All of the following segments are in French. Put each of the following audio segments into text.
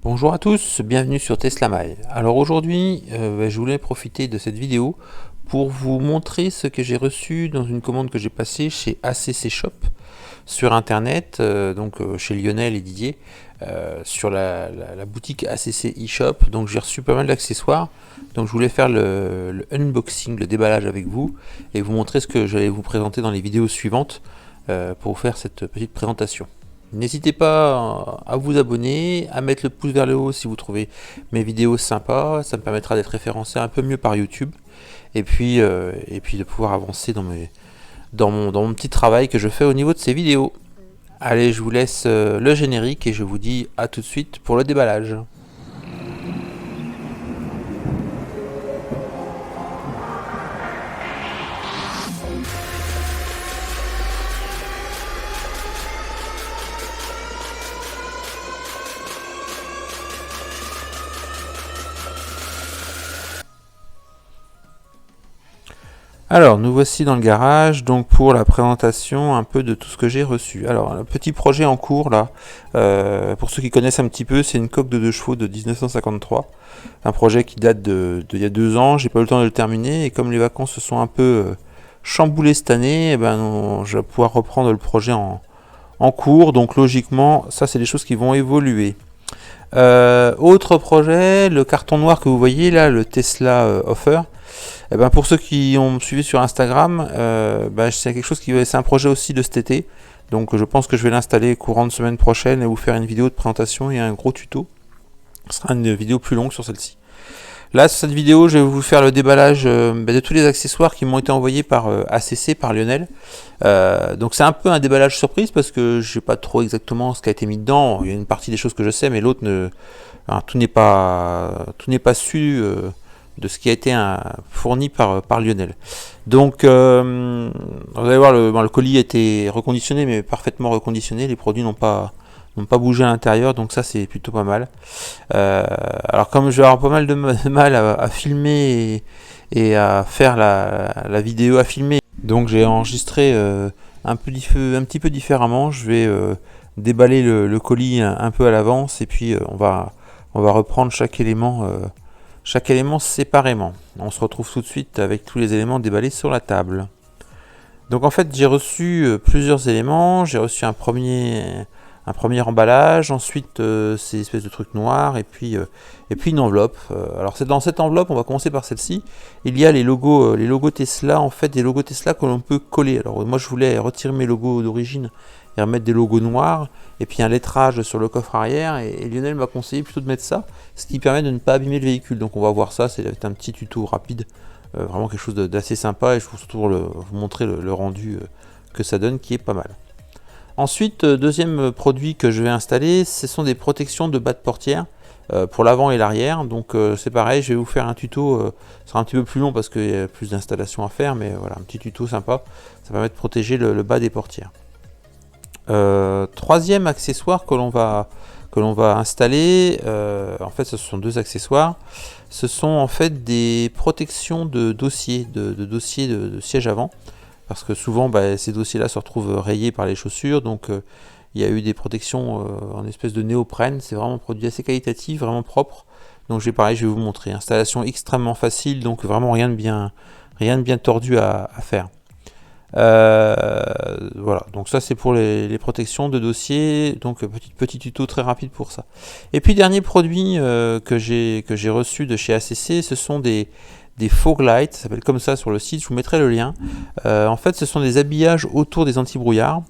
Bonjour à tous, bienvenue sur TeslaMail. Alors aujourd'hui, je voulais profiter de cette vidéo pour vous montrer ce que j'ai reçu dans une commande que j'ai passée chez ACC Shop sur internet, chez Lionel et Didier, sur la boutique ACC eShop. Donc j'ai reçu pas mal d'accessoires, donc je voulais faire le unboxing, le déballage avec vous et vous montrer ce que j'allais vous présenter dans les vidéos suivantes pour vous faire cette petite présentation. N'hésitez pas à vous abonner, à mettre le pouce vers le haut si vous trouvez mes vidéos sympas, ça me permettra d'être référencé un peu mieux par YouTube et puis de pouvoir avancer dans mon petit travail que je fais au niveau de ces vidéos. Allez, je vous laisse le générique et je vous dis à tout de suite pour le déballage. Alors, nous voici dans le garage, donc pour la présentation un peu de tout ce que j'ai reçu. Alors, un petit projet en cours là, pour ceux qui connaissent un petit peu, c'est une coque de 2 chevaux de 1953. Un projet qui date d'il y a 2 ans, j'ai pas eu le temps de le terminer, et comme les vacances se sont un peu chamboulées cette année, je vais pouvoir reprendre le projet en cours, donc logiquement, ça c'est des choses qui vont évoluer. Autre projet, le carton noir que vous voyez là, le Tesla Offer. Pour ceux qui ont suivi sur Instagram, c'est quelque chose c'est un projet aussi de cet été. Donc je pense que je vais l'installer courant de semaine prochaine et vous faire une vidéo de présentation et un gros tuto. Ce sera une vidéo plus longue sur celle-ci. Là, sur cette vidéo, je vais vous faire le déballage de tous les accessoires qui m'ont été envoyés par ACC, par Lionel. Donc c'est un peu un déballage surprise parce que je sais pas trop exactement ce qui a été mis dedans. Il y a une partie des choses que je sais, mais l'autre tout n'est pas su de ce qui a été fourni par Lionel. Donc vous allez voir, le colis a été reconditionné, mais parfaitement reconditionné. Les produits n'ont pas bougé à l'intérieur, donc ça c'est plutôt pas mal. Alors comme je vais avoir pas mal de mal à filmer et à faire la vidéo, à filmer, donc j'ai enregistré un petit peu différemment. Je vais déballer le colis un peu à l'avance et puis on va reprendre chaque élément séparément. On se retrouve tout de suite avec tous les éléments déballés sur la table. Donc en fait j'ai reçu plusieurs éléments. J'ai reçu un premier emballage, ensuite ces espèces de trucs noirs et puis une enveloppe. Alors c'est dans cette enveloppe, on va commencer par celle-ci. Il y a les logos Tesla, en fait des logos Tesla que l'on peut coller. Alors moi je voulais retirer mes logos d'origine et remettre des logos noirs et puis un lettrage sur le coffre arrière, et Lionel m'a conseillé plutôt de mettre ça, ce qui permet de ne pas abîmer le véhicule. Donc on va voir ça, c'est un petit tuto rapide, vraiment quelque chose d'assez sympa, et je vous surtout vous montrer le rendu que ça donne, qui est pas mal. Ensuite, deuxième produit que je vais installer, ce sont des protections de bas de portière pour l'avant et l'arrière. Donc c'est pareil, je vais vous faire un tuto, ce sera un petit peu plus long parce qu'il y a plus d'installations à faire, mais voilà, un petit tuto sympa, ça permet de protéger le bas des portières. Troisième accessoire que l'on va installer, en fait ce sont 2 accessoires. Ce sont en fait des protections de dossiers, de siège avant, parce que souvent ces dossiers là se retrouvent rayés par les chaussures, donc il y a eu des protections en espèce de néoprène. C'est vraiment un produit assez qualitatif, vraiment propre. Donc je vais vous montrer. Installation extrêmement facile, donc vraiment rien de bien tordu à faire. Voilà, donc ça c'est pour les protections de dossier, donc petit tuto très rapide pour ça. Et puis dernier produit que j'ai reçu de chez ACC, ce sont des fog lights, ça s'appelle comme ça sur le site, je vous mettrai le lien. En fait ce sont des habillages autour des anti-brouillards.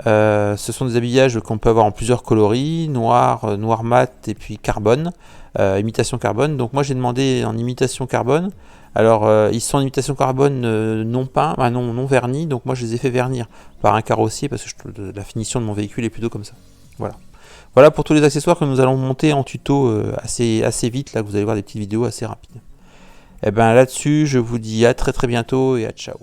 Ce sont des habillages qu'on peut avoir en plusieurs coloris, noir mat et puis carbone, imitation carbone. Donc moi j'ai demandé en imitation carbone. Alors ils sont en imitation carbone non peint, non vernis, donc moi je les ai fait vernir par un carrossier parce que la finition de mon véhicule est plutôt comme ça. Voilà pour tous les accessoires que nous allons monter en tuto assez vite, là vous allez voir des petites vidéos assez rapides. Et là-dessus je vous dis à très bientôt et à ciao.